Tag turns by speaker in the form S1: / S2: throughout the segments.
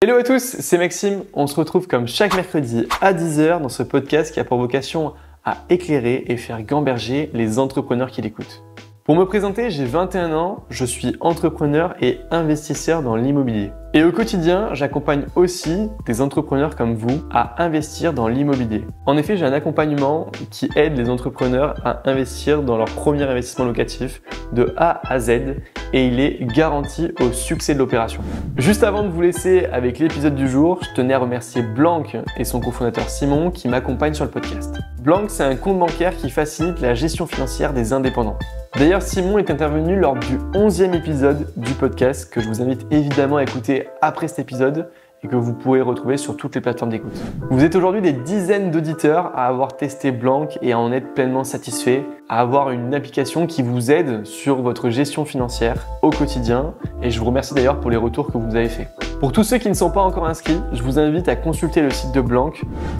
S1: Hello à tous, c'est Maxime. On se retrouve comme chaque mercredi à 10h dans ce podcast qui a pour vocation à éclairer et faire gamberger les entrepreneurs qui l'écoutent. Pour me présenter, j'ai 21 ans, je suis entrepreneur et investisseur dans l'immobilier. Et au quotidien, j'accompagne aussi des entrepreneurs comme vous à investir dans l'immobilier. En effet, j'ai un accompagnement qui aide les entrepreneurs à investir dans leur premier investissement locatif de A à Z et il est garanti au succès de l'opération. Juste avant de vous laisser avec l'épisode du jour, je tenais à remercier Blanc et son cofondateur Simon qui m'accompagnent sur le podcast. Blanc, c'est un compte bancaire qui facilite la gestion financière des indépendants. D'ailleurs, Simon est intervenu lors du 11e épisode du podcast que je vous invite évidemment à écouter après cet épisode et que vous pourrez retrouver sur toutes les plateformes d'écoute. Vous êtes aujourd'hui des dizaines d'auditeurs à avoir testé Blanc et à en être pleinement satisfait, à avoir une application qui vous aide sur votre gestion financière au quotidien et je vous remercie d'ailleurs pour les retours que vous avez faits. Pour tous ceux qui ne sont pas encore inscrits, je vous invite à consulter le site de Blanc,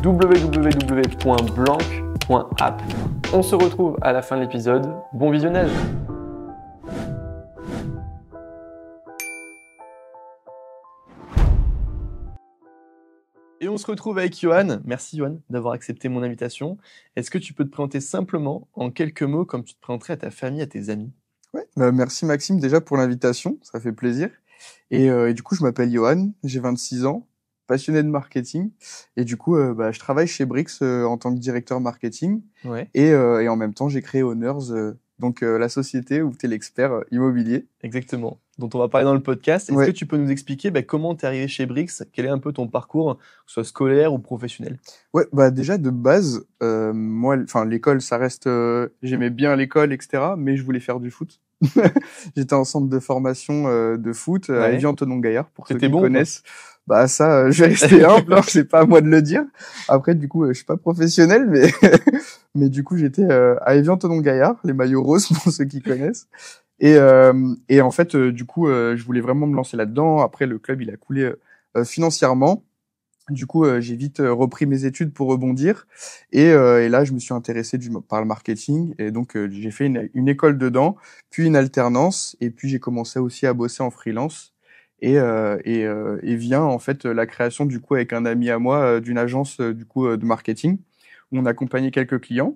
S1: www.blanc.app. On se retrouve à la fin de l'épisode. Bon visionnage! Et on se retrouve avec Johan. Merci Johan d'avoir accepté mon invitation. Est-ce que tu peux te présenter simplement en quelques mots comme tu te présenterais à ta famille, à tes amis?
S2: Ouais, merci Maxime déjà pour l'invitation, ça fait plaisir. Et du coup, je m'appelle Johan, j'ai 26 ans, passionné de marketing. Et du coup, je travaille chez Brix en tant que directeur marketing.
S1: Ouais.
S2: Et en même temps, j'ai créé Owners, la société où tu es l'expert immobilier.
S1: Exactement. Dont on va parler dans le podcast. Est-ce
S2: Ouais.
S1: que tu peux nous expliquer comment tu es arrivé chez Brix? Quel est un peu ton parcours, que ce soit scolaire ou professionnel?
S2: Ouais, déjà de base, moi, l'école, ça reste, j'aimais bien l'école, etc. Mais je voulais faire du foot. J'étais en centre de formation de foot à
S1: Ouais.
S2: Évian-Thonon-Gaillard pour ceux
S1: C'était
S2: qui
S1: bon,
S2: connaissent. Ça, je vais rester humble, hein, c'est pas à moi de le dire. Après, du coup, je suis pas professionnel, mais mais du coup, j'étais à Évian-Thonon-Gaillard, les maillots roses pour ceux qui connaissent. Et en fait, je voulais vraiment me lancer là-dedans. Après, le club, il a coulé financièrement. Du coup, j'ai vite repris mes études pour rebondir. Et là, je me suis intéressé par le marketing. Et donc, j'ai fait une école dedans, puis une alternance. Et puis, j'ai commencé aussi à bosser en freelance. Et vient en fait la création du coup avec un ami à moi d'une agence de marketing où on accompagnait quelques clients.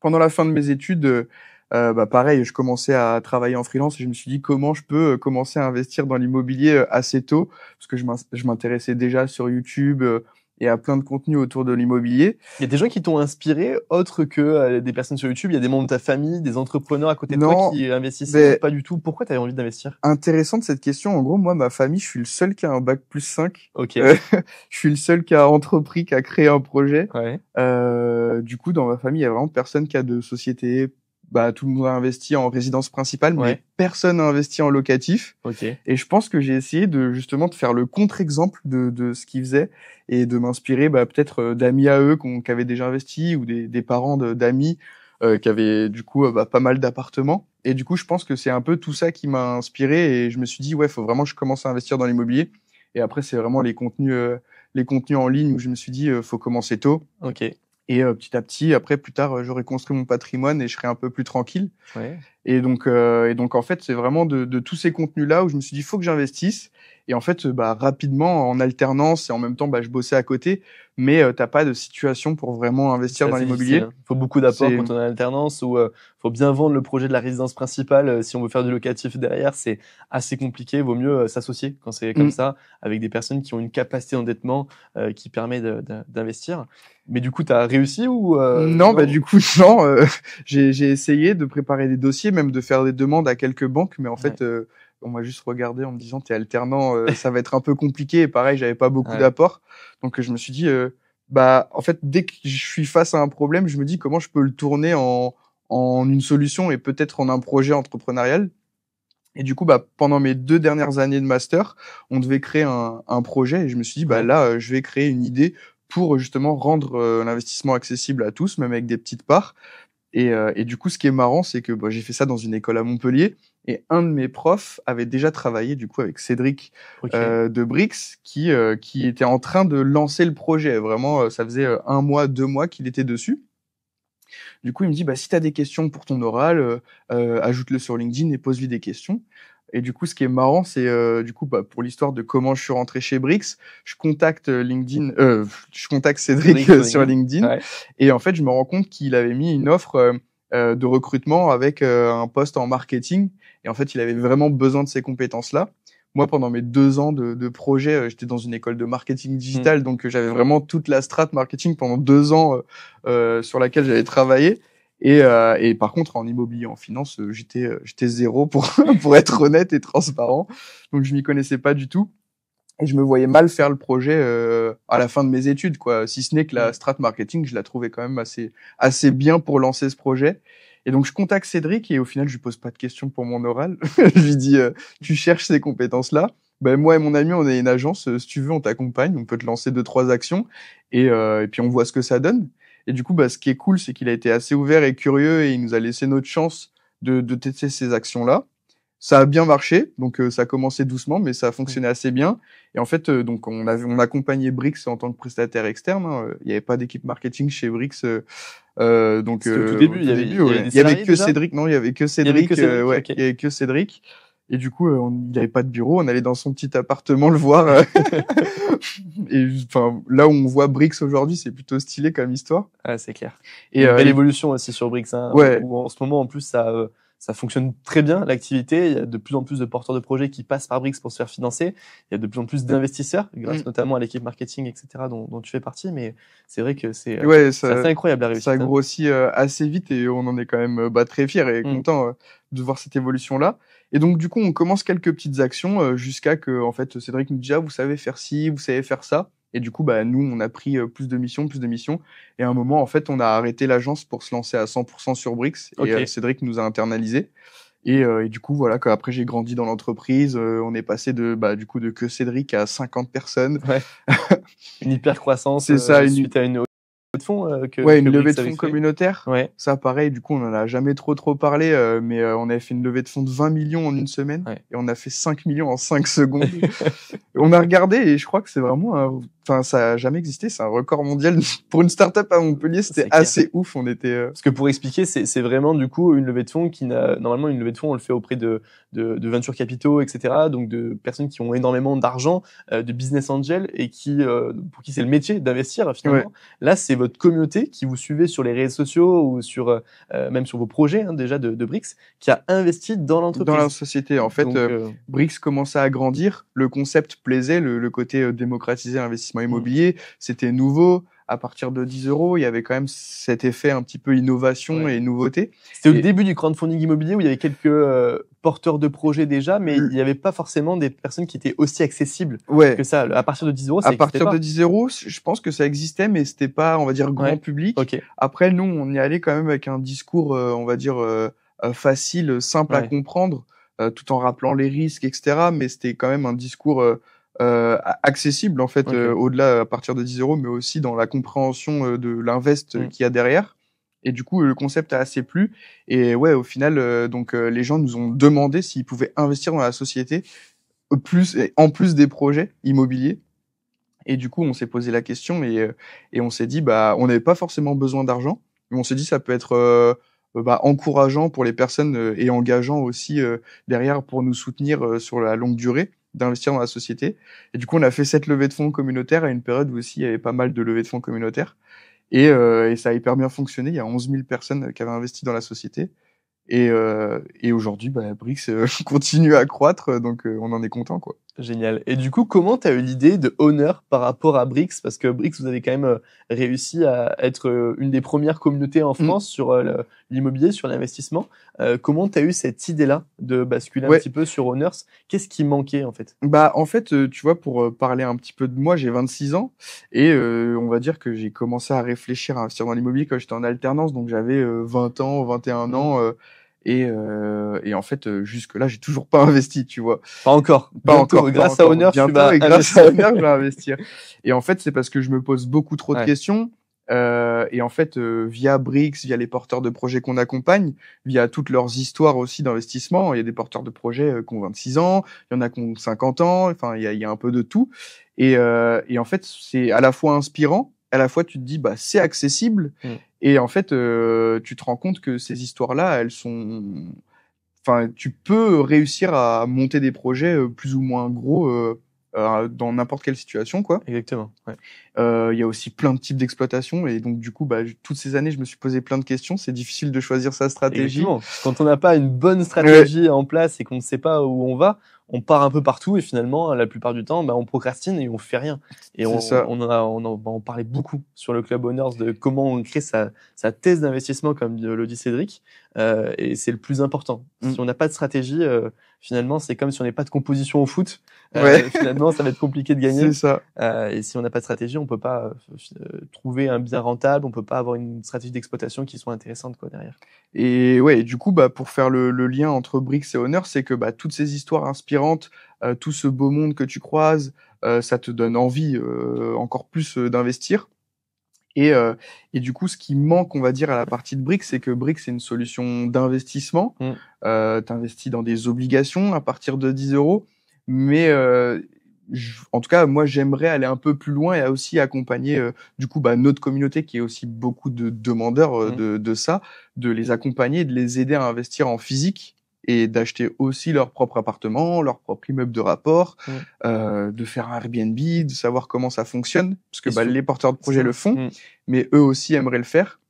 S2: Pendant la fin de mes études, pareil, je commençais à travailler en freelance et je me suis dit comment je peux commencer à investir dans l'immobilier assez tôt parce que je m'intéressais déjà sur YouTube et à plein de contenus autour de l'immobilier.
S1: Il y a des gens qui t'ont inspiré, autres que des personnes sur YouTube. Il y a des membres de ta famille, des entrepreneurs à côté de toi
S2: Non,
S1: qui investissent
S2: mais
S1: pas du tout. Pourquoi tu avais envie d'investir?
S2: intéressante cette question. En gros, moi, ma famille, je suis le seul qui a un bac+5.
S1: Ok.
S2: Je suis le seul qui a entrepris, qui a créé un projet.
S1: Ouais.
S2: Du coup, dans ma famille, il y a vraiment personne qui a de société. Tout le monde a investi en résidence principale,
S1: Ouais.
S2: mais personne n'a investi en locatif.
S1: Ok.
S2: Et je pense que j'ai essayé de faire le contre-exemple de ce qu'ils faisaient et de m'inspirer peut-être d'amis à eux qui avaient déjà investi ou des parents d'amis qui avaient du coup pas mal d'appartements. Et du coup, je pense que c'est un peu tout ça qui m'a inspiré et je me suis dit ouais, faut vraiment que je commence à investir dans l'immobilier. Et après, c'est vraiment les contenus en ligne où je me suis dit faut commencer tôt.
S1: Ok.
S2: Et petit à petit, après, plus tard, j'aurai construit mon patrimoine et je serai un peu plus tranquille.
S1: Ouais.
S2: Et donc en fait, c'est vraiment de tous ces contenus-là où je me suis dit, faut que j'investisse. Et en fait, rapidement, en alternance et en même temps, je bossais à côté. Mais t'as pas de situation pour vraiment investir dans l'immobilier.
S1: Il faut beaucoup d'apports
S2: C'est-
S1: quand on est en alternance ou faut bien vendre le projet de la résidence principale. Si on veut faire du locatif derrière, c'est assez compliqué. Vaut mieux s'associer quand c'est comme ça avec des personnes qui ont une capacité d'endettement qui permet d'investir. Mais du coup, tu as réussi ou
S2: Non, du coup, non. J'ai essayé de préparer des dossiers, même de faire des demandes à quelques banques, mais en fait, on m'a juste regardé en me disant t'es alternant, ça va être un peu compliqué. Et pareil, j'avais pas beaucoup d'apports, donc je me suis dit, en fait, dès que je suis face à un problème, je me dis comment je peux le tourner en une solution et peut-être en un projet entrepreneurial. Et du coup, pendant mes 2 dernières années de master, on devait créer un projet et je me suis dit, là, je vais créer une idée pour justement rendre l'investissement accessible à tous, même avec des petites parts. Et du coup, ce qui est marrant, c'est que j'ai fait ça dans une école à Montpellier et un de mes profs avait déjà travaillé du coup avec Cédric de Brix qui était en train de lancer le projet. Vraiment, ça faisait 1 mois, 2 mois qu'il était dessus. Du coup, il me dit si tu as des questions pour ton oral, ajoute-le sur LinkedIn et pose-lui des questions. Et du coup, ce qui est marrant, c'est du coup, pour l'histoire de comment je suis rentré chez Brix, je contacte je contacte Cédric sur LinkedIn,
S1: Ouais.
S2: et en fait, je me rends compte qu'il avait mis une offre de recrutement avec un poste en marketing, et en fait, il avait vraiment besoin de ces compétences-là. Moi, pendant mes 2 ans de projet, j'étais dans une école de marketing digital, donc j'avais vraiment toute la strate marketing pendant 2 ans sur laquelle j'avais travaillé. Et par contre, en immobilier, en finance, j'étais zéro pour être honnête et transparent. Donc, je m'y connaissais pas du tout. Et je me voyais mal faire le projet à la fin de mes études, quoi. Si ce n'est que la strat marketing, je la trouvais quand même assez bien pour lancer ce projet. Et donc, je contacte Cédric et au final, je lui pose pas de questions pour mon oral. Je lui dis, tu cherches ces compétences-là. Ben, moi et mon ami, on est une agence. Si tu veux, on t'accompagne. On peut te lancer 2-3 actions et puis on voit ce que ça donne. Et du coup, bah, ce qui est cool, c'est qu'il a été assez ouvert et curieux et il nous a laissé notre chance de tester ces actions-là. Ça a bien marché, donc ça a commencé doucement, mais ça a fonctionné assez bien. Et en fait, donc on accompagnait Brix en tant que prestataire externe. Hein. Il n'y avait pas d'équipe marketing chez Brix, donc
S1: au tout début,
S2: il y avait que Cédric. Non, il y avait que Cédric. Ouais,
S1: okay.
S2: il y avait que Cédric. Et du coup, il n'y avait pas de bureau. On allait dans son petit appartement le voir. Et enfin, là où on voit Brix aujourd'hui, c'est plutôt stylé comme histoire.
S1: Ah, c'est clair. Et une belle évolution aussi sur Brix. Hein,
S2: ouais.
S1: Où en ce moment, en plus, ça fonctionne très bien, l'activité. Il y a de plus en plus de porteurs de projets qui passent par Brix pour se faire financer. Il y a de plus en plus d'investisseurs, grâce notamment à l'équipe marketing, etc., dont tu fais partie. Mais c'est vrai que c'est assez incroyable la réussite.
S2: Ça grossit assez vite et on en est quand même très fiers et contents de voir cette évolution-là. Et donc, du coup, on commence quelques petites actions jusqu'à que, en fait, Cédric nous dit, ah, vous savez faire ci, vous savez faire ça. Et du coup, bah, nous, on a pris plus de missions. Et à un moment, en fait, on a arrêté l'agence pour se lancer à 100% sur Brix. Et Cédric nous a internalisés. Et du coup, voilà, après, j'ai grandi dans l'entreprise. On est passé du coup, de que Cédric à 50 personnes.
S1: Ouais. Une hyper croissance.
S2: C'est ça,
S1: suite à une levée de fonds
S2: une levée de fonds communautaire.
S1: Ouais.
S2: Ça, pareil, du coup, on en a jamais trop parlé, mais on avait fait une levée de fonds de 20 millions en une semaine. Ouais. Et on a fait 5 millions en 5 secondes. On a regardé et je crois que c'est vraiment ça a jamais existé. C'est un record mondial pour une start-up à Montpellier. C'était assez ouf. On était,
S1: Parce que pour expliquer, c'est vraiment, du coup, une levée de fonds normalement, une levée de fonds, on le fait auprès de venture capitaux, etc. Donc, de personnes qui ont énormément d'argent, de business angel et pour qui c'est le métier d'investir, finalement. Ouais. Là, c'est votre communauté qui vous suivez sur les réseaux sociaux ou même sur vos projets, hein, déjà de Brix, qui a investi dans l'entreprise.
S2: Dans la société. En fait, Brix commençait à grandir. Le concept plaisait, le côté démocratiser l'investissement immobilier, c'était nouveau. À partir de 10 €, il y avait quand même cet effet un petit peu innovation et nouveauté.
S1: C'était au début du crowdfunding immobilier où il y avait quelques porteurs de projets déjà, mais il n'y avait pas forcément des personnes qui étaient aussi accessibles que ça. À partir de 10 €, ça existait pas. À partir
S2: de 10 €, je pense que ça existait, mais c'était pas, on va dire, grand public.
S1: Okay.
S2: Après, nous, on y allait quand même avec un discours, on va dire, facile, simple à comprendre, tout en rappelant les risques, etc. Mais c'était quand même un discours accessible en fait, au-delà à partir de 10 €, mais aussi dans la compréhension de l'invest qu'il y a derrière. Et du coup, le concept a assez plu. Et ouais, au final, les gens nous ont demandé s'ils pouvaient investir dans la société en plus des projets immobiliers. Et du coup, on s'est posé la question et on s'est dit, on n'avait pas forcément besoin d'argent, mais on s'est dit ça peut être encourageant pour les personnes et engageant aussi derrière pour nous soutenir sur la longue durée, d'investir dans la société. Et du coup, on a fait cette levée de fonds communautaire à une période où aussi il y avait pas mal de levées de fonds communautaires. Et ça a hyper bien fonctionné. Il y a 11 000 personnes qui avaient investi dans la société. Et aujourd'hui, Brix continue à croître, donc on en est content, quoi.
S1: Génial. Et du coup, comment tu as eu l'idée de Honor par rapport à Brix? Parce que Brix, vous avez quand même réussi à être une des premières communautés en France sur l'immobilier, sur l'investissement. Comment tu as eu cette idée-là de basculer un petit peu sur Honors? Qu'est-ce qui manquait en fait?
S2: En fait, tu vois, pour parler un petit peu de moi, j'ai 26 ans et on va dire que j'ai commencé à réfléchir à investir dans l'immobilier quand j'étais en alternance, donc j'avais 20 ans, 21 ans. Et en fait, jusque-là, j'ai toujours pas investi, tu vois.
S1: Pas encore. Grâce à Honor, tu vas
S2: investir. Et en fait, c'est parce que je me pose beaucoup trop de questions. Et en fait, via Brix, via les porteurs de projets qu'on accompagne, via toutes leurs histoires aussi d'investissement, il y a des porteurs de projets qui ont 26 ans, il y en a qui ont 50 ans, enfin, il y a un peu de tout. Et en fait, c'est à la fois inspirant, à la fois tu te dis, c'est accessible. Et en fait, tu te rends compte que ces histoires-là, elles sont enfin, tu peux réussir à monter des projets plus ou moins gros dans n'importe quelle situation, quoi.
S1: Exactement. Ouais.
S2: Il y a aussi plein de types d'exploitation et donc du coup, toutes ces années, je me suis posé plein de questions. C'est difficile de choisir sa stratégie.
S1: Exactement. Quand on n'a pas une bonne stratégie en place et qu'on ne sait pas où on va, on part un peu partout et finalement, la plupart du temps, on procrastine et on fait rien. Et on parlait beaucoup sur le Club Owners de comment on crée sa thèse d'investissement, comme le dit Cédric. Et c'est le plus important. Si on n'a pas de stratégie, finalement, c'est comme si on n'a pas de composition au foot. Finalement, ça va être compliqué de gagner.
S2: C'est ça.
S1: Et si on n'a pas de stratégie, on peut pas trouver un bien rentable, on peut pas avoir une stratégie d'exploitation qui soit intéressante, quoi, derrière.
S2: Et ouais, du coup, pour faire le lien entre Brix et Honor, c'est que toutes ces histoires inspirantes, tout ce beau monde que tu croises, ça te donne envie encore plus d'investir. Et du coup, ce qui manque, on va dire, à la partie de Brix, c'est que Brix, c'est une solution d'investissement. T'investis dans des obligations à partir de 10 €. Mais en tout cas, moi, j'aimerais aller un peu plus loin et aussi accompagner du coup notre communauté qui est aussi beaucoup de demandeurs de ça, de les accompagner, de les aider à investir en physique et d'acheter aussi leur propre appartement, leur propre immeuble de rapport, de faire un Airbnb, de savoir comment ça fonctionne, parce que les porteurs de projets le font, mais eux aussi aimeraient le faire.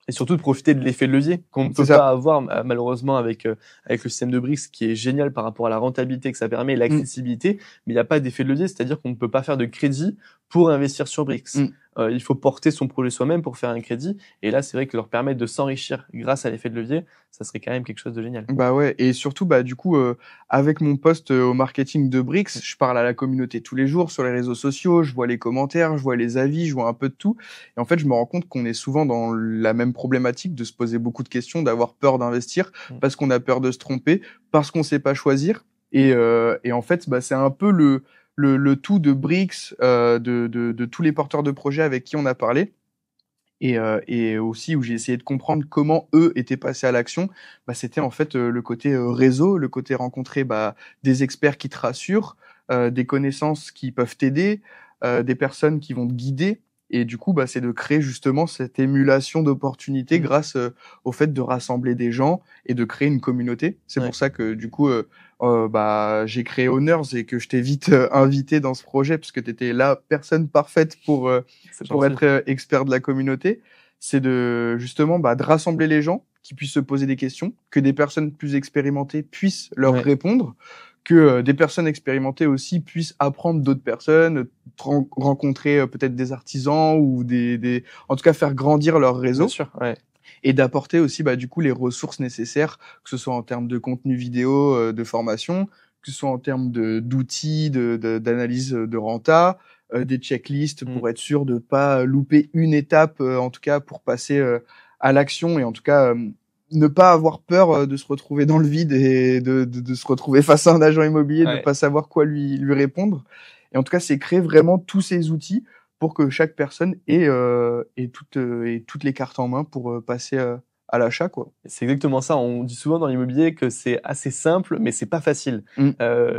S1: Et surtout de profiter de l'effet de levier qu'on ne peut pas avoir malheureusement avec le système de Brix, qui est génial par rapport à la rentabilité que ça permet et l'accessibilité, mais il n'y a pas d'effet de levier, c'est-à-dire qu'on ne peut pas faire de crédit pour investir sur Brix. Il faut porter son projet soi-même pour faire un crédit, et là c'est vrai que leur permettre de s'enrichir grâce à l'effet de levier, ça serait quand même quelque chose de génial.
S2: Bah ouais, et surtout du coup avec mon poste au marketing de Brix, je parle à la communauté tous les jours sur les réseaux sociaux, je vois les commentaires, je vois les avis, je vois un peu de tout, et en fait je me rends compte qu'on est souvent dans la même problématique de se poser beaucoup de questions, d'avoir peur d'investir parce qu'on a peur de se tromper, parce qu'on sait pas choisir, et en fait c'est un peu le tout de Brix, de tous les porteurs de projets avec qui on a parlé. Et aussi où j'ai essayé de comprendre comment eux étaient passés à l'action, c'était en fait le côté réseau, le côté rencontrer des experts qui te rassurent, des connaissances qui peuvent t'aider, des personnes qui vont te guider, et du coup c'est de créer justement cette émulation d'opportunités grâce au fait de rassembler des gens et de créer une communauté. C'est pour ça que du coup j'ai créé Owners et que je t'ai vite invité dans ce projet parce que t'étais la personne parfaite pour être expert de la communauté. C'est de justement de rassembler les gens qui puissent se poser des questions, que des personnes plus expérimentées puissent leur répondre, que des personnes expérimentées aussi puissent apprendre d'autres personnes, rencontrer peut-être des artisans ou en tout cas faire grandir leur réseau.
S1: Bien sûr,
S2: et d'apporter aussi du coup les ressources nécessaires, que ce soit en termes de contenu vidéo, de formation, que ce soit en termes d'outils, d'analyse de renta, des checklists pour être sûr de pas louper une étape, en tout cas pour passer à l'action, et en tout cas ne pas avoir peur de se retrouver dans le vide et de se retrouver face à un agent immobilier, de pas savoir quoi lui répondre. Et en tout cas, c'est créer vraiment tous ces outils pour que chaque personne ait toutes les cartes en main pour passer à l'achat, quoi.
S1: C'est exactement ça. On dit souvent dans l'immobilier que c'est assez simple, mais c'est pas facile.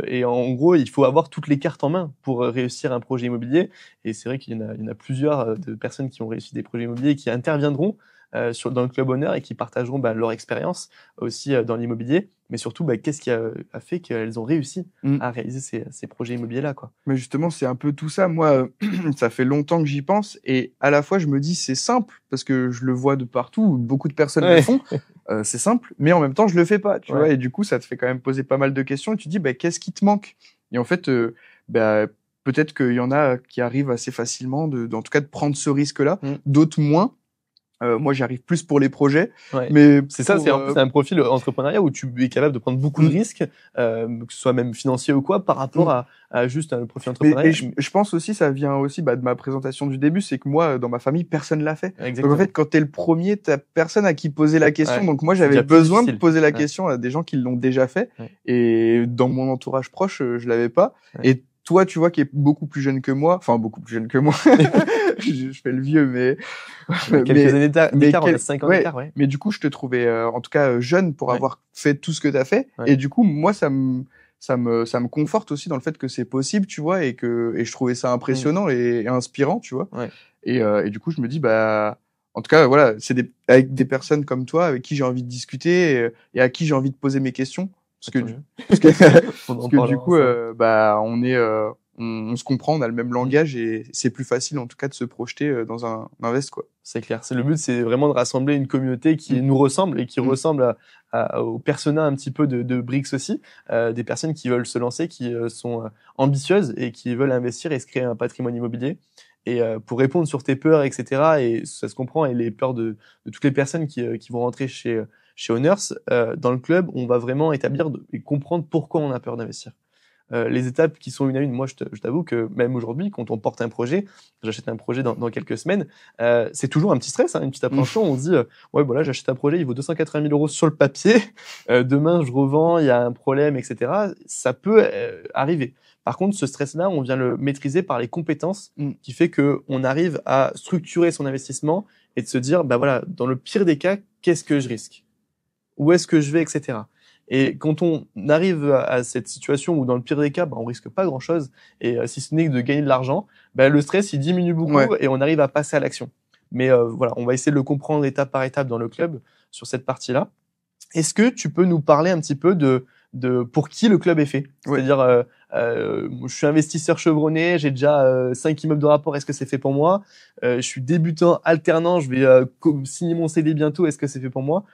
S1: Et en gros, il faut avoir toutes les cartes en main pour réussir un projet immobilier. Et c'est vrai qu'il y en a plusieurs de personnes qui ont réussi des projets immobiliers qui interviendront dans le Club Owner et qui partageront leur expérience aussi dans l'immobilier, mais surtout qu'est-ce qui a fait qu'elles ont réussi à réaliser ces projets immobiliers-là, quoi.
S2: Mais justement, c'est un peu tout ça. Moi, ça fait longtemps que j'y pense, et à la fois je me dis c'est simple parce que je le vois de partout, beaucoup de personnes le font. C'est simple, mais en même temps je le fais pas, tu vois. Et du coup, ça te fait quand même poser pas mal de questions. Et tu te dis qu'est-ce qui te manque? Et en fait, peut-être qu'il y en a qui arrivent assez facilement en tout cas de prendre ce risque-là, d'autres moins. Moi, j'arrive plus pour les projets, mais
S1: c'est ça, c'est un profil entrepreneuriat où tu es capable de prendre beaucoup de risques, que ce soit même financier ou quoi, par rapport à juste un profil entrepreneuriat.
S2: Je pense aussi, ça vient aussi de ma présentation du début, c'est que moi, dans ma famille, personne l'a fait.
S1: Exactement.
S2: Donc en fait, quand t'es le premier, t'as personne à qui poser la question. Donc moi, j'avais besoin de poser la question à des gens qui l'ont déjà fait. Et dans mon entourage proche, je l'avais pas. Et toi, tu vois, qui est beaucoup plus jeune que moi, enfin beaucoup plus jeune que moi, je fais le vieux, mais
S1: quelques années d'écart, on a 5 ans d'écart,
S2: Mais du coup, je te trouvais en tout cas jeune pour avoir fait tout ce que t'as fait, et du coup, moi, ça me conforte aussi dans le fait que c'est possible, tu vois, et je trouvais ça impressionnant et inspirant, tu vois. Et du coup, je me dis en tout cas, voilà, avec des personnes comme toi, avec qui j'ai envie de discuter et à qui j'ai envie de poser mes questions. Parce que, parce que, parce que du coup, bah, on se comprend, on a le même langage et c'est plus facile, en tout cas, de se projeter dans un invest, quoi.
S1: C'est clair. Le but, c'est vraiment de rassembler une communauté qui nous ressemble et qui ressemble aux personas un petit peu de Brix aussi, des personnes qui veulent se lancer, qui sont ambitieuses et qui veulent investir et se créer un patrimoine immobilier. Et pour répondre sur tes peurs, etc., et ça se comprend, et les peurs de toutes les personnes qui vont rentrer chez Owners, dans le club, on va vraiment établir et comprendre pourquoi on a peur d'investir. Les étapes qui sont une à une, moi je t'avoue que même aujourd'hui, quand on porte un projet, j'achète un projet dans quelques semaines, c'est toujours un petit stress, hein, une petite appréhension. On se dit ouais voilà, j'achète un projet, il vaut 280 000 euros sur le papier, demain je revends, il y a un problème, etc. Ça peut arriver. Par contre, ce stress-là, on vient le maîtriser par les compétences, qui fait que on arrive à structurer son investissement et de se dire bah voilà, dans le pire des cas, qu'est-ce que je risque, où est-ce que je vais, etc. Et quand on arrive à cette situation où dans le pire des cas, bah, on risque pas grand-chose, et si ce n'est de gagner de l'argent, bah, le stress il diminue beaucoup et on arrive à passer à l'action. Mais voilà, on va essayer de le comprendre étape par étape dans le club sur cette partie-là. Est-ce que tu peux nous parler un petit peu de pour qui le club est fait? C'est-à-dire, je suis investisseur chevronné, j'ai déjà 5 immeubles de rapport, est-ce que c'est fait pour moi? Je suis débutant alternant, je vais signer mon CD bientôt, est-ce que c'est fait pour moi?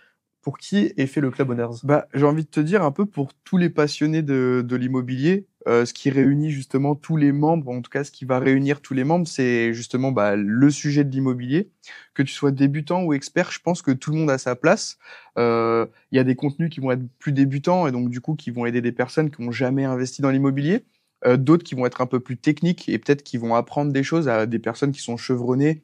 S1: Pour qui est fait le Club Owners?
S2: Bah, j'ai envie de te dire un peu pour tous les passionnés de l'immobilier, ce qui réunit justement tous les membres, en tout cas ce qui va réunir tous les membres, c'est justement bah, le sujet de l'immobilier. Que tu sois débutant ou expert, je pense que tout le monde a sa place. Il y a des contenus qui vont être plus débutants et donc du coup qui vont aider des personnes qui n'ont jamais investi dans l'immobilier. D'autres qui vont être un peu plus techniques et peut-être qui vont apprendre des choses à des personnes qui sont chevronnées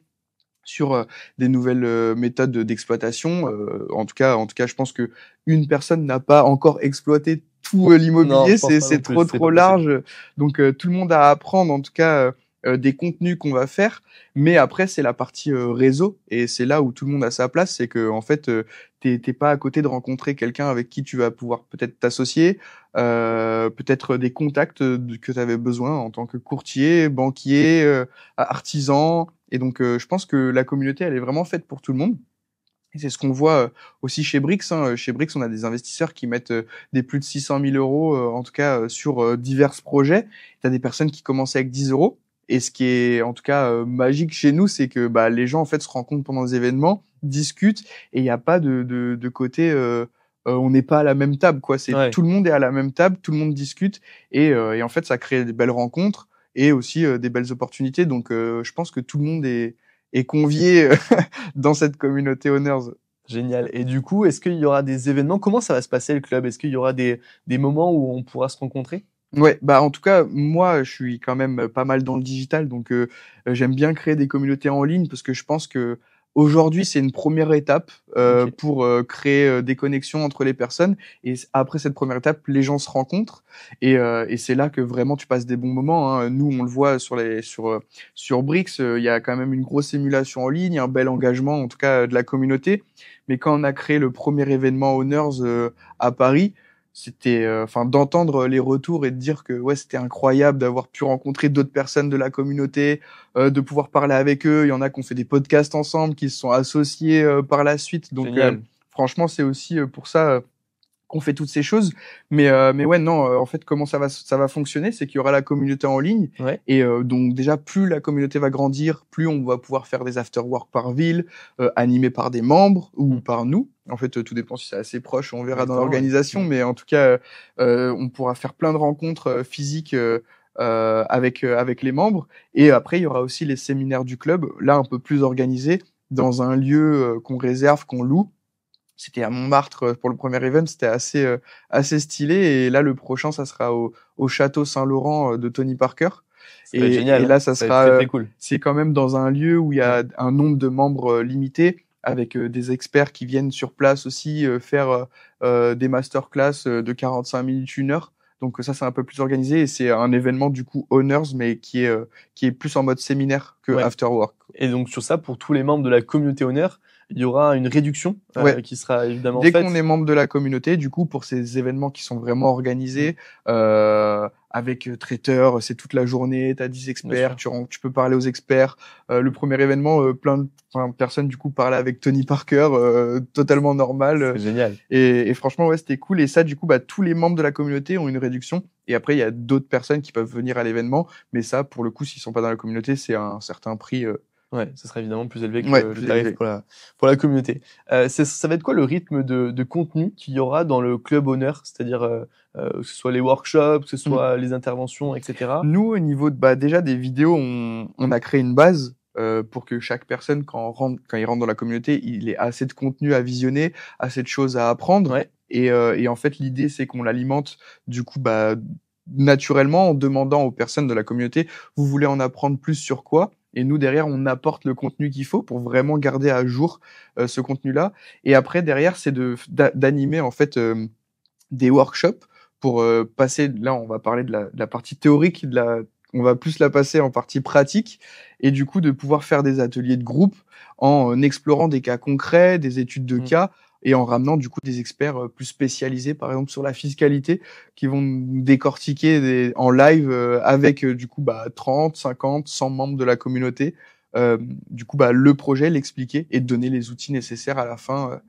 S2: sur des nouvelles méthodes d'exploitation. En tout cas, je pense que une personne n'a pas encore exploité tout l'immobilier. C'est trop large. Donc tout le monde a à apprendre. En tout cas, des contenus qu'on va faire. Mais après, c'est la partie réseau et c'est là où tout le monde a sa place. C'est que en fait, t'es pas à côté de rencontrer quelqu'un avec qui tu vas pouvoir peut-être t'associer, peut-être des contacts que tu avais besoin en tant que courtier, banquier, artisan. Et donc, je pense que la communauté, elle est vraiment faite pour tout le monde. Et c'est ce qu'on voit aussi chez Brix. Hein. Chez Brix, on a des investisseurs qui mettent des plus de 600 000 euros, en tout cas, sur divers projets. Tu as des personnes qui commencent avec 10 euros. Et ce qui est, en tout cas, magique chez nous, c'est que bah, les gens, en fait, se rencontrent pendant les événements, discutent, et il n'y a pas de côté... on n'est pas à la même table, quoi. C'est tout le monde est à la même table, tout le monde discute, et en fait, ça crée des belles rencontres et aussi des belles opportunités. Donc, je pense que tout le monde est convié dans cette communauté Owners.
S1: Génial. Et du coup, est-ce qu'il y aura des événements? Comment ça va se passer le club? Est-ce qu'il y aura des moments où on pourra se rencontrer?
S2: Ouais, bah en tout cas, moi, je suis quand même pas mal dans le digital, donc j'aime bien créer des communautés en ligne parce que je pense que aujourd'hui, c'est une première étape pour créer des connexions entre les personnes. Et après cette première étape, les gens se rencontrent et c'est là que vraiment tu passes des bons moments. Hein. Nous, on le voit sur Brix, il y a quand même une grosse émulation en ligne, un bel engagement, en tout cas de la communauté. Mais quand on a créé le premier événement Owners à Paris, c'était enfin d'entendre les retours et de dire que ouais c'était incroyable d'avoir pu rencontrer d'autres personnes de la communauté, de pouvoir parler avec eux. Il y en a qui ont fait des podcasts ensemble, qui se sont associés par la suite. Donc franchement c'est aussi pour ça qu'on fait toutes ces choses. Mais ouais non en fait comment ça va fonctionner, c'est qu'il y aura la communauté en ligne et donc déjà plus la communauté va grandir, plus on va pouvoir faire des after-work par ville, animés par des membres ou par nous. En fait, tout dépend si c'est assez proche, on verra dans l'organisation, mais en tout cas, on pourra faire plein de rencontres physiques avec les membres. Et après, il y aura aussi les séminaires du club, là un peu plus organisés, dans un lieu qu'on réserve, qu'on loue. C'était à Montmartre pour le premier event, c'était assez stylé. Et là, le prochain, ça sera au château Saint-Laurent de Tony Parker. Et,
S1: génial,
S2: et là, ça sera,
S1: très cool.
S2: C'est quand même dans un lieu où il y a un nombre de membres limité, avec des experts qui viennent sur place aussi faire des masterclass de 45 minutes, 1 heure. Donc ça, c'est un peu plus organisé et c'est un événement du coup Owners, mais qui est plus en mode séminaire que after work.
S1: Et donc sur ça, pour tous les membres de la communauté Owner, il y aura une réduction qui sera évidemment
S2: faite.
S1: Dès
S2: qu'on est membre de la communauté, du coup, pour ces événements qui sont vraiment organisés, avec traiteur, c'est toute la journée, t'as 10 experts, tu peux parler aux experts. Le premier événement, plein de personnes du coup parlaient avec Tony Parker, totalement normal.
S1: C'est génial.
S2: Et franchement, ouais, c'était cool. Et ça, du coup, tous les membres de la communauté ont une réduction. Et après, il y a d'autres personnes qui peuvent venir à l'événement. Mais ça, pour le coup, s'ils sont pas dans la communauté, c'est un certain prix.
S1: Ouais, ça sera évidemment plus élevé que
S2: plus
S1: le tarif
S2: élevé.
S1: pour la communauté. Ça va être quoi le rythme de contenu qu'il y aura dans le club honneur, c'est-à-dire que ce soit les workshops, que ce soit les interventions, etc.
S2: Nous, au niveau de déjà des vidéos, on a créé une base pour que chaque personne, quand il rentre dans la communauté, il ait assez de contenu à visionner, assez de choses à apprendre.
S1: Ouais.
S2: Et en fait, l'idée, c'est qu'on l'alimente du coup naturellement en demandant aux personnes de la communauté, vous voulez en apprendre plus sur quoi? Et nous, derrière, on apporte le contenu qu'il faut pour vraiment garder à jour ce contenu-là. Et après, derrière, c'est d'animer en fait des workshops pour passer. Là, on va parler de la partie théorique, on va plus la passer en partie pratique, et du coup de pouvoir faire des ateliers de groupe en explorant des cas concrets, des études de cas, et en ramenant du coup des experts plus spécialisés, par exemple sur la fiscalité, qui vont décortiquer en live avec du coup 30, 50, 100 membres de la communauté. Du coup le projet, l'expliquer et donner les outils nécessaires à la fin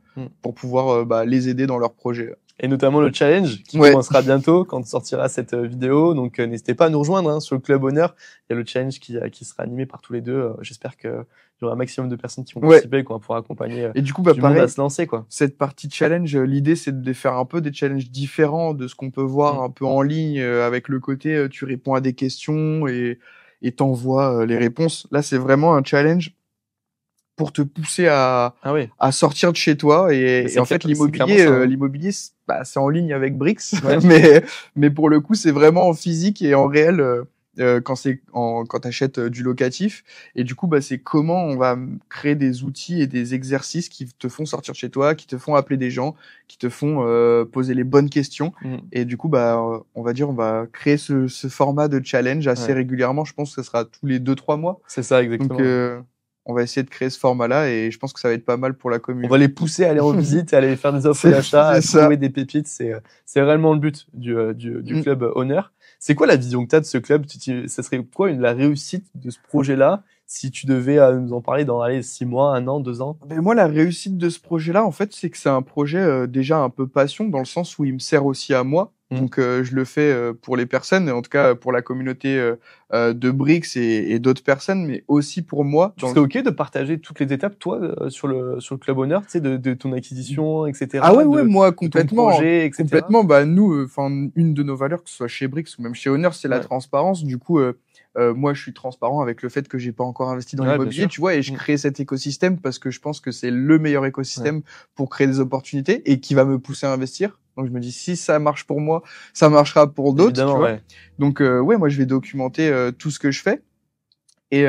S2: pour pouvoir les aider dans leur projet.
S1: Et notamment le challenge qui commencera bientôt quand sortira cette vidéo. Donc n'hésitez pas à nous rejoindre sur le Club Honneur. Il y a le challenge qui sera animé par tous les deux. J'espère qu'il y aura un maximum de personnes qui vont participer et qu'on va pouvoir accompagner
S2: et du coup,
S1: tout le monde à se lancer, quoi.
S2: Cette partie challenge, l'idée c'est de faire un peu des challenges différents de ce qu'on peut voir un peu en ligne, avec le côté tu réponds à des questions et t'envoies les réponses. Là, c'est vraiment un challenge pour te pousser à sortir de chez toi et en fait l'immobilier c'est en ligne avec Brix mais pour le coup c'est vraiment en physique et en réel quand t'achètes du locatif et du coup c'est comment on va créer des outils et des exercices qui te font sortir de chez toi, qui te font appeler des gens, qui te font poser les bonnes questions et du coup on va créer ce format de challenge assez régulièrement. Je pense que ça sera tous les 2-3 mois.
S1: C'est ça, exactement.
S2: Donc on va essayer de créer ce format-là et je pense que ça va être pas mal pour la communauté.
S1: On va les pousser à aller en visite, à aller faire des offres d'achat, à trouver des pépites. C'est réellement le but du club Honneur. C'est quoi la vision que tu as de ce club? Ça serait quoi la réussite de ce projet-là si tu devais nous en parler dans 6 mois, 1 an, 2 ans?
S2: Ben moi, la réussite de ce projet-là, en fait, c'est que c'est un projet déjà un peu passion dans le sens où il me sert aussi à moi. Donc je le fais pour les personnes, en tout cas pour la communauté de Brix et d'autres personnes, mais aussi pour moi.
S1: Tu serais ok de partager toutes les étapes, toi, sur le club Honneur, tu sais, de ton acquisition, etc.
S2: Ah ouais, moi complètement,
S1: projet, etc.
S2: complètement. Nous, une de nos valeurs, que ce soit chez Brix ou même chez Honneur, c'est la transparence. Du coup, moi, je suis transparent avec le fait que j'ai pas encore investi dans l'immobilier, tu vois, et je crée cet écosystème parce que je pense que c'est le meilleur écosystème pour créer des opportunités et qui va me pousser à investir. Donc je me dis si ça marche pour moi, ça marchera pour d'autres, tu vois. Donc moi je vais documenter tout ce que je fais. Et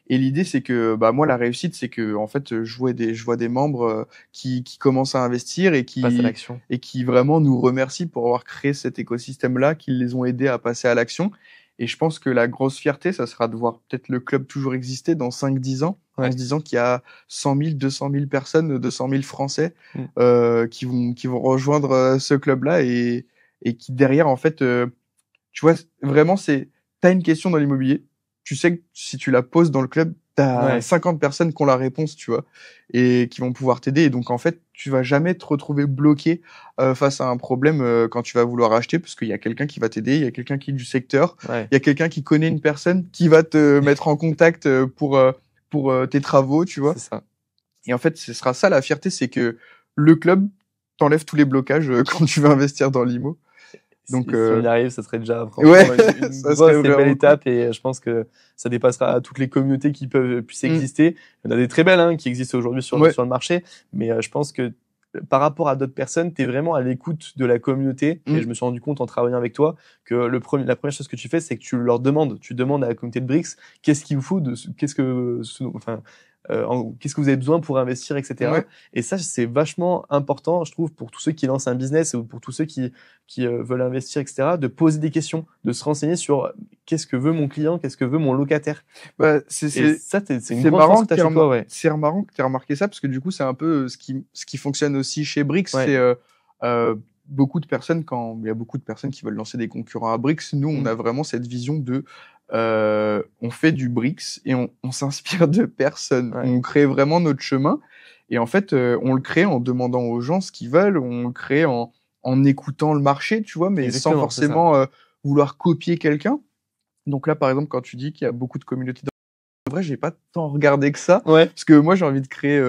S2: l'idée c'est que moi la réussite c'est que en fait je vois des membres qui commencent à investir et qui
S1: passent à l'action
S2: et qui vraiment nous remercient pour avoir créé cet écosystème là, qui les ont aidés à passer à l'action. Et je pense que la grosse fierté, ça sera de voir peut-être le club toujours exister dans 5-10 ans, en se disant qu'il y a 100 000, 200 000 personnes, 200 000 Français qui vont rejoindre ce club-là et qui derrière, en fait, tu vois, vraiment, t'as une question dans l'immobilier, tu sais que si tu la poses dans le club, t'as 50 personnes qui ont la réponse, tu vois, et qui vont pouvoir t'aider. Et donc, en fait, tu vas jamais te retrouver bloqué face à un problème quand tu vas vouloir acheter, parce qu'il y a quelqu'un qui va t'aider, il y a quelqu'un qui est du secteur, il y a quelqu'un qui connaît une personne qui va te mettre en contact pour tes travaux, tu vois.
S1: C'est ça.
S2: Et en fait, ce sera ça la fierté, c'est que le club t'enlève tous les blocages quand tu veux investir dans l'IMO.
S1: Donc, si on y arrive, ça serait déjà franchement une grosse et belle étape, et je pense que ça dépassera toutes les communautés qui puissent exister. Il y en a des très belles qui existent aujourd'hui sur le marché, mais je pense que par rapport à d'autres personnes, tu es vraiment à l'écoute de la communauté. Et je me suis rendu compte en travaillant avec toi que la première chose que tu fais, c'est que tu leur demandes à la communauté de Brix qu'est-ce qu'il vous faut, qu'est-ce que vous avez besoin pour investir, etc. Et ça, c'est vachement important, je trouve, pour tous ceux qui lancent un business ou pour tous ceux qui veulent investir, etc., de poser des questions, de se renseigner sur qu'est-ce que veut mon client, qu'est-ce que veut mon locataire.
S2: C'est
S1: une grande force que t'as chez toi,
S2: C'est marrant que tu aies remarqué ça, parce que du coup, c'est un peu ce qui fonctionne aussi chez Brix. beaucoup de personnes, quand il y a beaucoup de personnes qui veulent lancer des concurrents à Brix, nous, on a vraiment cette vision de on fait du Brix et on s'inspire de personne.
S1: Ouais.
S2: On crée vraiment notre chemin. Et en fait, on le crée en demandant aux gens ce qu'ils veulent, on le crée en écoutant le marché, tu vois, mais
S1: Exactement,
S2: sans forcément vouloir copier quelqu'un. Donc là, par exemple, quand tu dis qu'il y a beaucoup de communautés, en vrai, j'ai pas tant regardé que ça,
S1: Ouais.
S2: parce que moi, j'ai envie de créer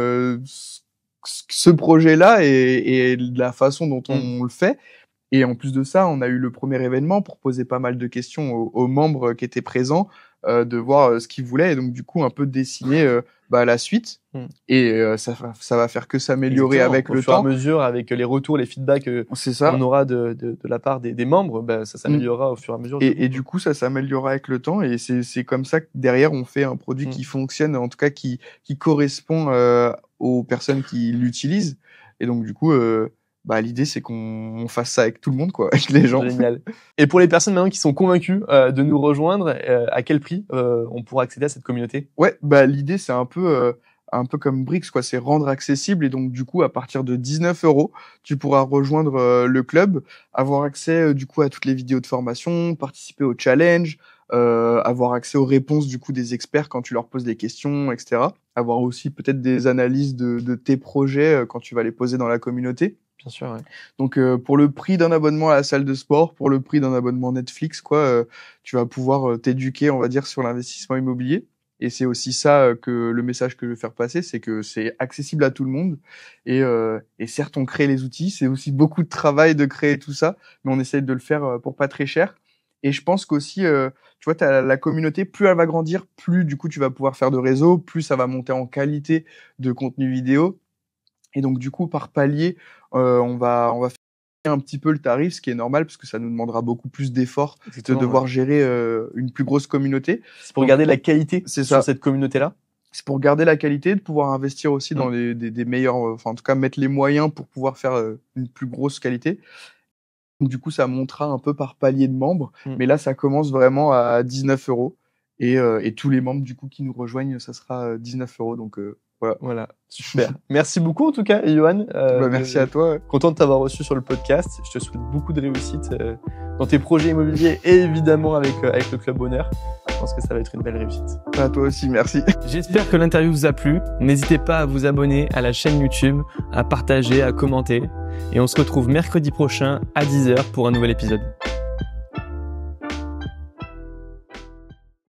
S2: ce projet-là et de la façon dont on le fait. Et en plus de ça, on a eu le premier événement pour poser pas mal de questions aux membres qui étaient présents, de voir ce qu'ils voulaient, et donc du coup un peu dessiner la suite. Et ça va faire que s'améliorer avec le temps.
S1: Au fur et à mesure, avec les retours, les feedbacks
S2: c'est ça.
S1: qu'on aura de la part des membres, ça s'améliorera au fur et à mesure.
S2: Et du coup, ça s'améliorera avec le temps, et c'est comme ça que derrière on fait un produit qui fonctionne, en tout cas qui correspond aux personnes qui l'utilisent. Et donc du coup, l'idée c'est qu'on fasse ça avec tout le monde, quoi, avec les gens.
S1: Génial. Et pour les personnes maintenant qui sont convaincues de nous rejoindre, à quel prix on pourra accéder à cette communauté?
S2: Ouais, l'idée c'est un peu comme Brix, quoi, c'est rendre accessible, et donc du coup à partir de 19 €, tu pourras rejoindre le club, avoir accès du coup à toutes les vidéos de formation, participer au challenge, avoir accès aux réponses du coup des experts quand tu leur poses des questions, etc. Avoir aussi peut-être des analyses de tes projets quand tu vas les poser dans la communauté.
S1: Bien sûr, ouais.
S2: Donc pour le prix d'un abonnement à la salle de sport, pour le prix d'un abonnement Netflix, quoi, tu vas pouvoir t'éduquer, on va dire, sur l'investissement immobilier. Et c'est aussi ça que le message que je veux faire passer, c'est que c'est accessible à tout le monde. Et certes, on crée les outils, c'est aussi beaucoup de travail de créer tout ça, mais on essaie de le faire pour pas très cher. Et je pense qu'aussi, tu vois, t'as la communauté, plus elle va grandir, plus du coup tu vas pouvoir faire de réseau, plus ça va monter en qualité de contenu vidéo. Et donc du coup, par palier, on va faire un petit peu le tarif, ce qui est normal parce que ça nous demandera beaucoup plus d'efforts de devoir gérer une plus grosse communauté.
S1: C'est pour garder la qualité
S2: sur
S1: cette communauté-là.
S2: C'est pour garder la qualité, de pouvoir investir aussi dans des meilleurs, enfin en tout cas mettre les moyens pour pouvoir faire une plus grosse qualité. Donc du coup, ça montera un peu par palier de membres, mais là, ça commence vraiment à 19 €. Et tous les membres du coup qui nous rejoignent, ça sera 19 €. Donc
S1: voilà, super. Merci beaucoup en tout cas, Yohan.
S2: Merci à toi.
S1: Content de t'avoir reçu sur le podcast. Je te souhaite beaucoup de réussite dans tes projets immobiliers et évidemment avec le Club Honneur. Je pense que ça va être une belle réussite.
S2: À toi aussi, merci.
S1: J'espère que l'interview vous a plu. N'hésitez pas à vous abonner à la chaîne YouTube, à partager, à commenter. Et on se retrouve mercredi prochain à 10 h pour un nouvel épisode.